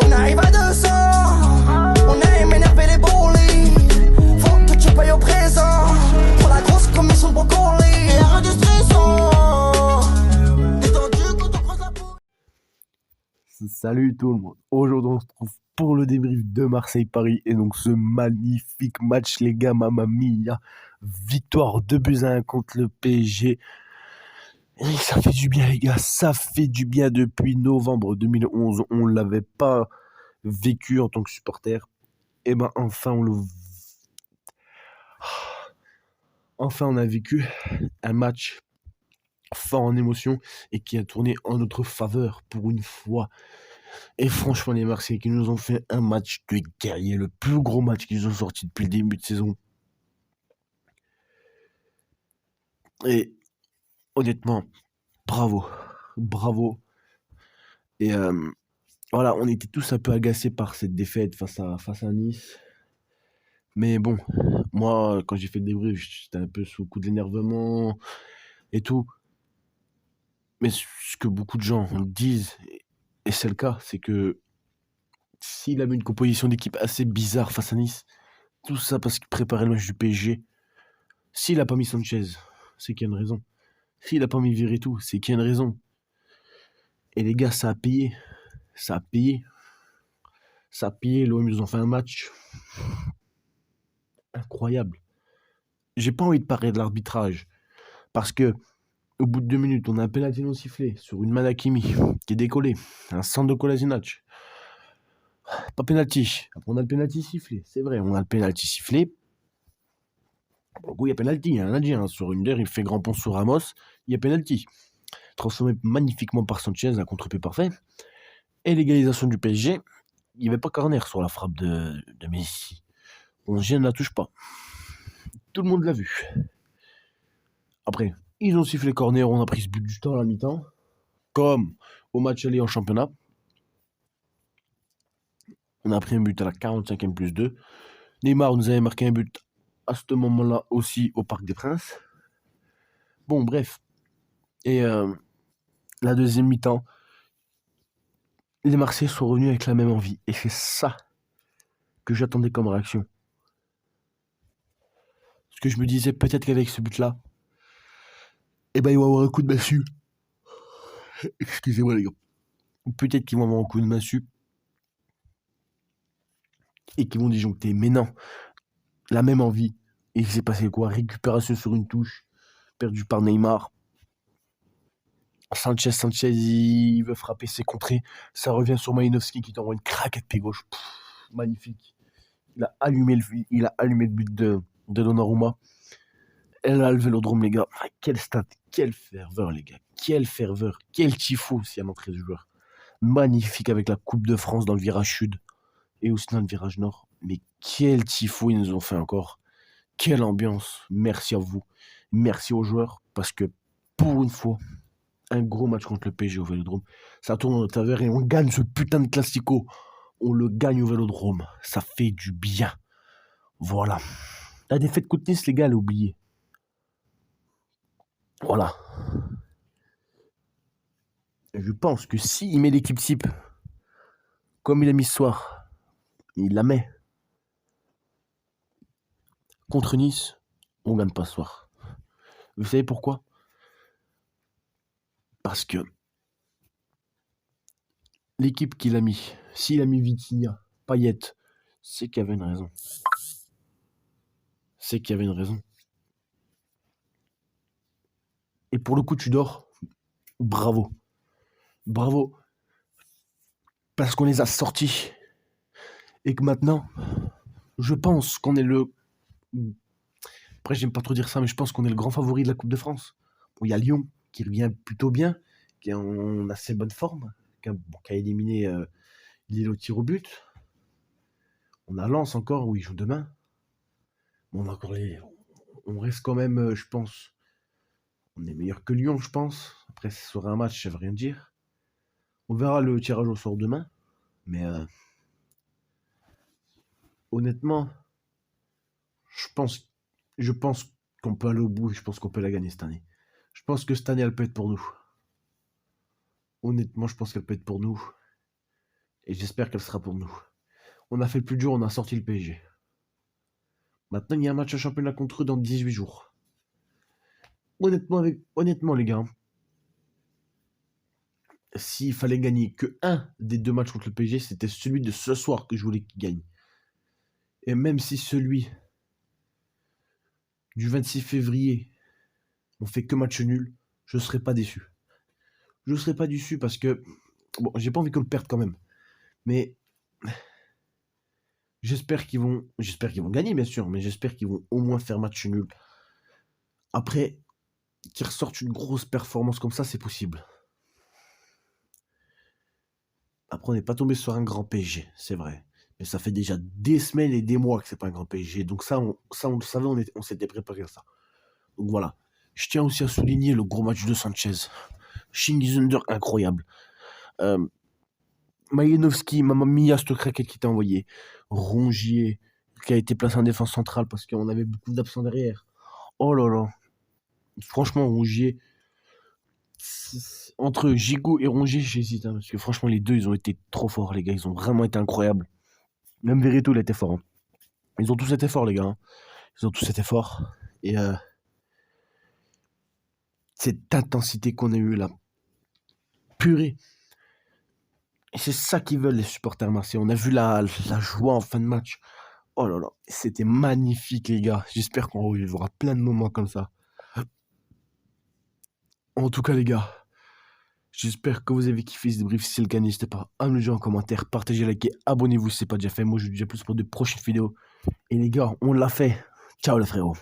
On arrive à 200, on aime énerver les bullies. Faut que tu payes au présent pour la grosse commission de brocoli. Et arrête de stressant, détendu quand on croise la peau. Salut tout le monde. Aujourd'hui, on se trouve pour le débrief de Marseille-Paris et donc ce magnifique match, les gars, mamma mia. Victoire 2-1 contre le PSG. Et ça fait du bien, les gars. Ça fait du bien depuis novembre 2011. On ne l'avait pas vécu en tant que supporter. Et ben enfin, enfin, on a vécu un match fort en émotion et qui a tourné en notre faveur pour une fois. Et franchement, les Marseillais qui nous ont fait un match de guerrier, le plus gros match qu'ils ont sorti depuis le début de saison. Et honnêtement, bravo, bravo. Et voilà, on était tous un peu agacés par cette défaite face à Nice. Mais bon, moi, quand j'ai fait le débrief, j'étais un peu sous le coup de l'énervement et tout. Mais ce que beaucoup de gens disent, et c'est le cas, c'est que s'il avait une composition d'équipe assez bizarre face à Nice, tout ça parce qu'il préparait le match du PSG. S'il n'a pas mis Sanchez, c'est qu'il y a une raison. S'il n'a pas mis Veretout, c'est qu'il y a une raison. Et les gars, ça a payé. Ça a payé. Ça a payé. L'OM, ils ont fait un match incroyable. J'ai pas envie de parler de l'arbitrage. Parce que au bout de 2 minutes, on a un penalty non sifflé sur une main d'Hakimi qui est décollée. Un centre de Kolasinac. Pas penalty. Après, on a le penalty sifflé. C'est vrai, on a le penalty sifflé. Pour le coup, il y a penalty. Il y a un Indien sur une il fait grand pont sur Ramos. Il y a penalty. Transformé magnifiquement par Sanchez, un contre-pied parfait. Et l'égalisation du PSG, il n'y avait pas corner sur la frappe de Messi. On ne la touche pas. Tout le monde l'a vu. Après, ils ont sifflé corner, on a pris ce but du temps à la mi-temps. Comme au match aller en championnat. On a pris un but à la 45e plus 2. Neymar nous avait marqué un but à ce moment-là aussi au Parc des Princes. Bon, bref. Et la deuxième mi-temps, les Marseillais sont revenus avec la même envie. Et c'est ça que j'attendais comme réaction. Parce que je me disais peut-être qu'avec ce but-là, eh ben, il va y avoir un coup de massue. Excusez-moi les gars. Peut-être qu'ils vont avoir un coup de massue. Et qu'ils vont disjoncter. Mais non. La même envie. Et il s'est passé quoi? Récupération sur une touche. Perdu par Neymar. Sanchez, il veut frapper ses contrées. Ça revient sur Malinowski qui t'envoie une craquette pied gauche. Magnifique. Il a allumé le but de Donnarumma. Elle a le Vélodrome, les gars. Ah, quel stade, quelle ferveur, les gars. Quelle ferveur, quel tifo s'il y a l'entrée du joueur. Magnifique avec la Coupe de France dans le virage sud et aussi dans le virage nord. Mais quel tifo ils nous ont fait encore. Quelle ambiance. Merci à vous. Merci aux joueurs parce que pour une fois, un gros match contre le PSG au Vélodrome. Ça tourne en notre faveur et on gagne ce putain de classico. On le gagne au Vélodrome. Ça fait du bien. Voilà. La défaite contre Nice, les gars, elle est oubliée. Voilà. Je pense que s'il met l'équipe type, comme il a mis ce soir, il la met. Contre Nice, on ne gagne pas ce soir. Vous savez pourquoi? Parce que l'équipe qu'il a mis, s'il a mis Vitinha, Payet, c'est qu'il y avait une raison. C'est qu'il y avait une raison. Et pour le coup, tu dors. Bravo. Bravo. Parce qu'on les a sortis. Et que maintenant, je pense qu'on est le... Après, j'aime pas trop dire ça, mais je pense qu'on est le grand favori de la Coupe de France. Bon, il y a Lyon qui revient plutôt bien, qui est en assez bonne forme, qui a éliminé Lille au tir au but. On a Lens encore, où ils jouent demain. On a encore on reste quand même, je pense, on est meilleur que Lyon, je pense. Après, ce sera un match, ça veut rien dire. On verra le tirage au sort demain. Mais honnêtement, je pense qu'on peut aller au bout et je pense qu'on peut la gagner cette année. Je pense que cette année, elle peut être pour nous. Honnêtement, je pense qu'elle peut être pour nous. Et j'espère qu'elle sera pour nous. On a fait le plus dur, on a sorti le PSG. Maintenant, il y a un match à championnat contre eux dans 18 jours. Honnêtement, les gars, s'il fallait gagner que un des deux matchs contre le PSG, c'était celui de ce soir que je voulais qu'il gagne. Et même si celui du 26 février, on fait que match nul, je ne serais pas déçu. Je ne serais pas déçu parce que, bon, j'ai pas envie qu'on le perde quand même. Mais j'espère qu'ils vont gagner, bien sûr, mais j'espère qu'ils vont au moins faire match nul. Après, qu'ils ressortent une grosse performance comme ça, c'est possible. Après, on n'est pas tombé sur un grand PSG, c'est vrai. Mais ça fait déjà des semaines et des mois que c'est pas un grand PSG. Donc ça, on le savait, on s'était préparé à ça. Donc voilà. Je tiens aussi à souligner le gros match de Sanchez. Shingy Zunder, incroyable. Malinowski, Mamma Mia, ce craquette qui t'a envoyé. Rongier, qui a été placé en défense centrale parce qu'on avait beaucoup d'absents derrière. Oh là là. Franchement, Rongier, entre Gigot et Rongier, j'hésite. Parce que franchement, les deux, ils ont été trop forts, les gars. Ils ont vraiment été incroyables. Même Verretou, il était fort. Hein. Ils ont tous été forts, les gars. Hein. Ils ont tous été forts. Et cette intensité qu'on a eue là. Purée. Et c'est ça qu'ils veulent, les supporters marseillais. On a vu la joie en fin de match. Oh là là. C'était magnifique, les gars. J'espère qu'on revivra plein de moments comme ça. En tout cas, les gars. J'espère que vous avez kiffé ce débrief. Si c'est le cas, n'hésitez pas à me le dire en commentaire. Partagez, likez, abonnez-vous si ce n'est pas déjà fait. Moi, je vous dis à plus pour de prochaines vidéos. Et les gars, on l'a fait. Ciao les frérots.